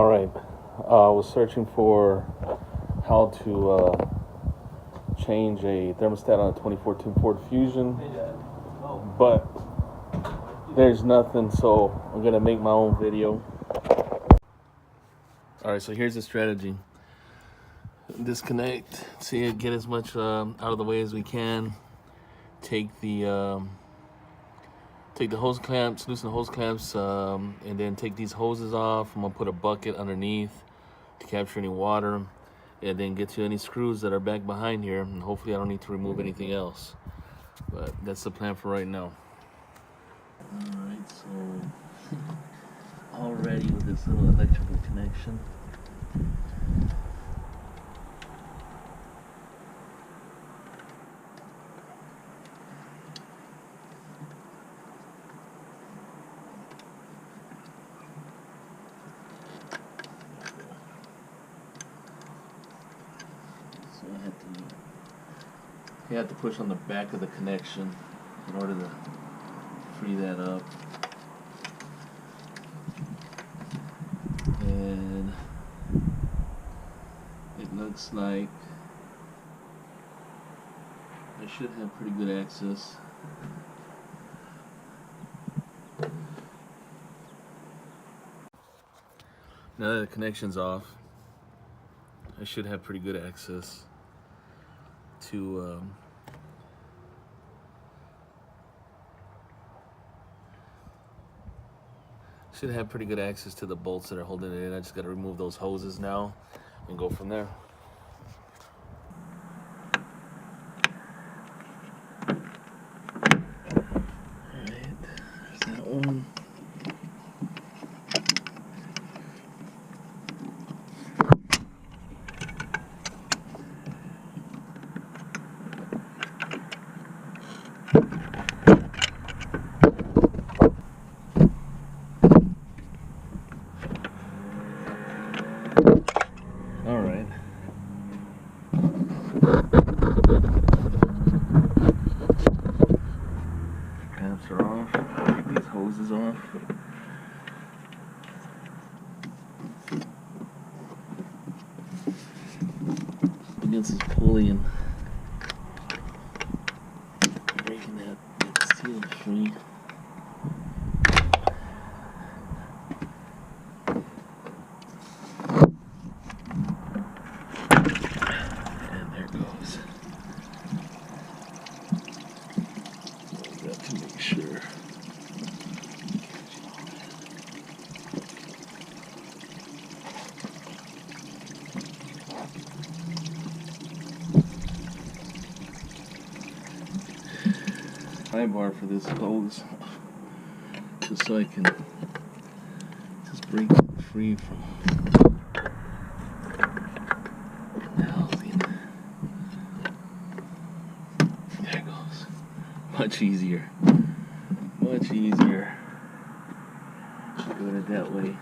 All right. I was searching for how to change a thermostat on a 2014 Ford Fusion, but there's nothing, so I'm going to make my own video. All right, so here's the strategy. Disconnect, see, get as much out of the way as we can. Take the hose clamps, loosen the hose clamps, and then take these hoses off. I'm gonna put a bucket underneath to capture any water, and then get to any screws that are back behind here, and hopefully I don't need to remove anything else. But that's the plan for right now. Alright, so already with this little electrical connection. So I had to push on the back of the connection in order to free that up. And it looks like I should have pretty good access. Now that the connection's off, I should have pretty good access to the bolts that are holding it in. I just got to remove those hoses now and go from there. Alright, there's that one. Alright. Clamps are off. Take these hoses off. Against this pulley and breaking that seal free. Sure. High bar for this hose, just so I can just break it free from the housing. There it goes. Much easier. Much easier doing it that way.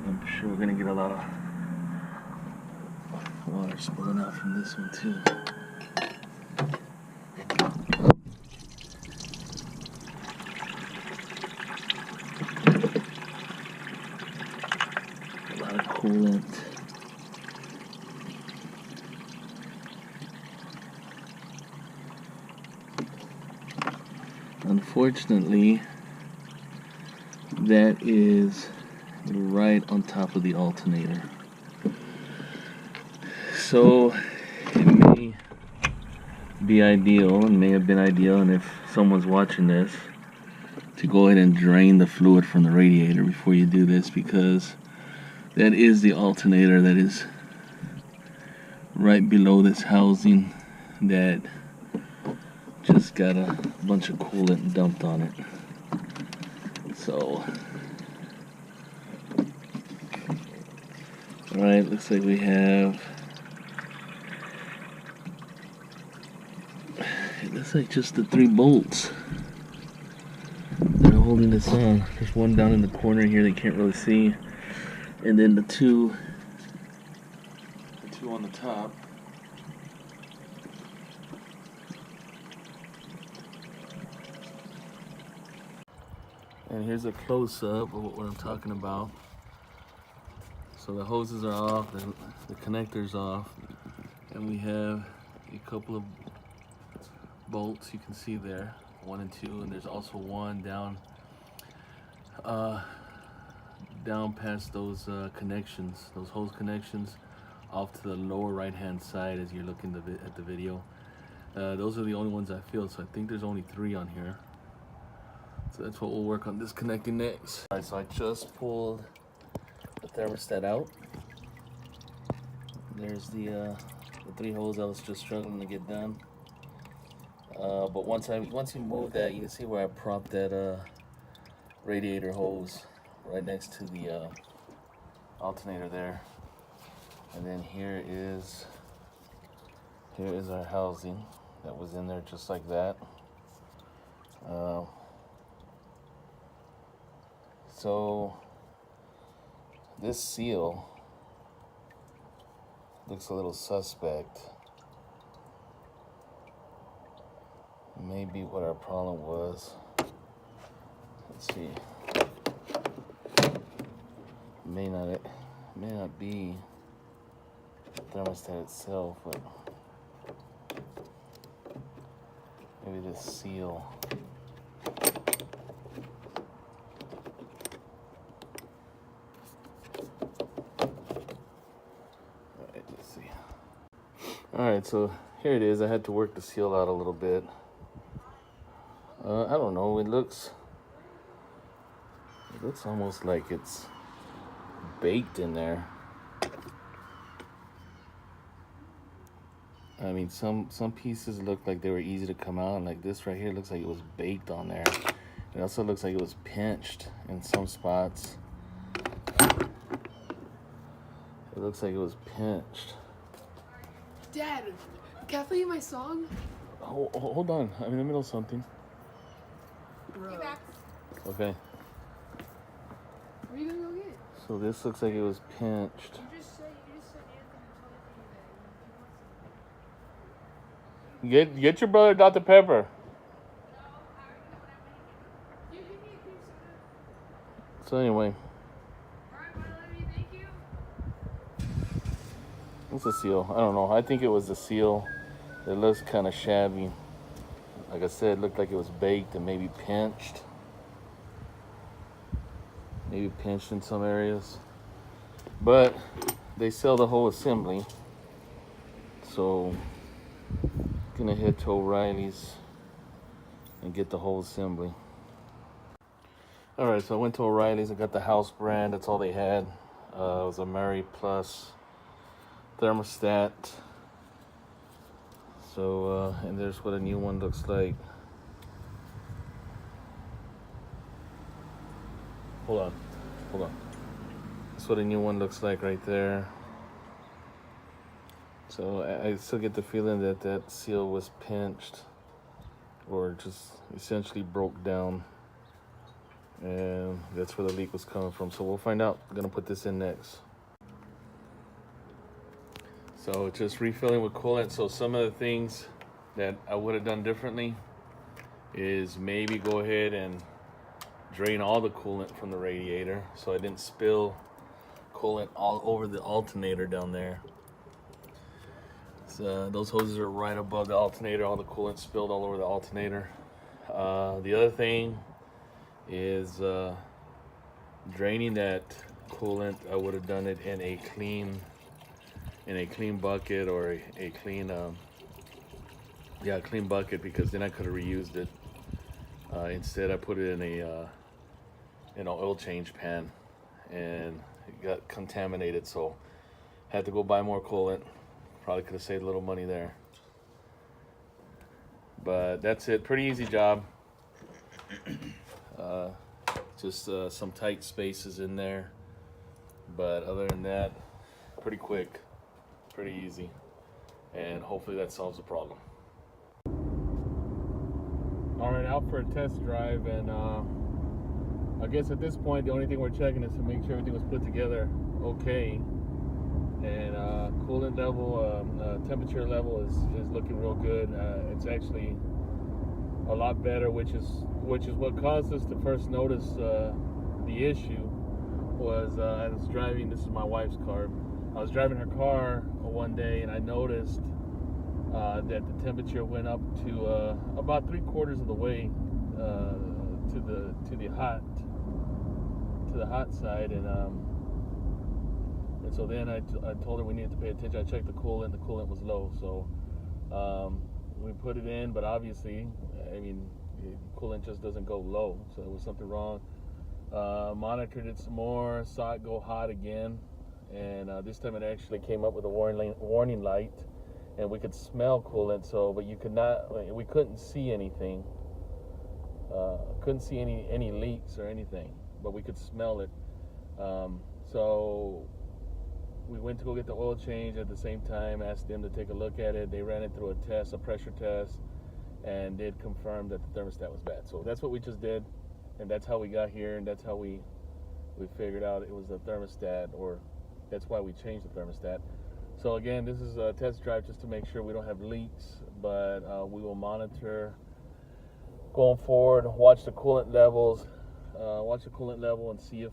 I'm sure we're gonna get a lot of water spilling out from this one too. A lot of coolant. Unfortunately, that is right on top of the alternator. So it may be ideal, and may have been ideal, and if someone's watching this, to go ahead and drain the fluid from the radiator before you do this, because that is the alternator that is right below this housing that just got a bunch of coolant dumped on it. So, alright, looks like we have, it looks like just the 3 bolts that are holding this on. There's one down in the corner here that you can't really see, and then the two on the top. And here's a close-up of what I'm talking about. So the hoses are off, the connector's off, and we have a couple of bolts you can see there, 1 and 2, and there's also one down down past those connections, those hose connections, off to the lower right-hand side as you're looking at the video. Those are the only ones I feel, so I think there's only 3 on here. So that's what we'll work on disconnecting next. All right, so I just pulled the thermostat out. There's the 3 holes I was just struggling to get done. But once you move that, you can see where I propped that radiator hose right next to the alternator there. And then here is our housing that was in there just like that. So this seal looks a little suspect. Maybe what our problem was. Let's see. May not be the thermostat itself, but maybe this seal. Alright, let's see. Alright, so here it is. I had to work the seal out a little bit. I don't know, it looks almost like it's baked in there. I mean, some pieces look like they were easy to come out, and like this right here looks like it was baked on there. It also looks like it was pinched in some spots. It looks like it was pinched. Dad, can I play you my song? Hold on, I'm in the middle of something. Bro. Okay. Where are you gonna go get? So this looks like it was pinched. You just said Anthony Get your brother Dr. Pepper. So anyway. Alright, I love you, thank you. What's the seal? I don't know. I think it was the seal. It looks kind of shabby. Like I said, it looked like it was baked and maybe pinched. Maybe pinched in some areas. But they sell the whole assembly. So gonna head to O'Reilly's and get the whole assembly. Alright, so I went to O'Reilly's. I got the house brand. That's all they had. It was a Mary Plus thermostat. So, and there's what a new one looks like. Hold on. That's what a new one looks like right there. So I still get the feeling that that seal was pinched or just essentially broke down. And that's where the leak was coming from. So we'll find out. I'm gonna put this in next. So just refilling with coolant. So some of the things that I would have done differently is maybe go ahead and drain all the coolant from the radiator so I didn't spill coolant all over the alternator down there. So those hoses are right above the alternator. All the coolant spilled all over the alternator. The other thing is draining that coolant. I would have done it in a clean bucket or a clean clean bucket, because then I could have reused it. Instead I put it in an oil change pan and it got contaminated, so had to go buy more coolant. Probably could have saved a little money there. But that's it, pretty easy job. Just some tight spaces in there, but other than that, pretty quick, pretty easy, and hopefully that solves the problem. All right, out for a test drive, and I guess at this point the only thing we're checking is to make sure everything was put together okay, and coolant level, temperature level is looking real good. It's actually a lot better, which is what caused us to first notice the issue. Was I was driving. This is my wife's car. I was driving her car one day, and I noticed that the temperature went up to about 3/4 of the way to the hot side, and so then I told her we needed to pay attention. I checked the coolant. The coolant was low, so we put it in. But obviously, I mean, coolant just doesn't go low, so there was something wrong. Monitored it some more, saw it go hot again, and this time it actually came up with a warning light, and we could smell coolant. So, but we couldn't see anything. Couldn't see any leaks or anything, but we could smell it. So we went to go get the oil change at the same time. Asked them to take a look at it. They ran it through a pressure test, and did confirm that the thermostat was bad. So that's what we just did. And that's how we got here, and that's how we figured out it was the thermostat, or that's why we changed the thermostat. So again, this is a test drive just to make sure we don't have leaks, but we will monitor going forward, watch the coolant levels, and see if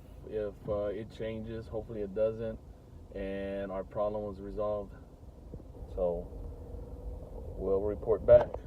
it changes. Hopefully it doesn't, and our problem was resolved. So we'll report back.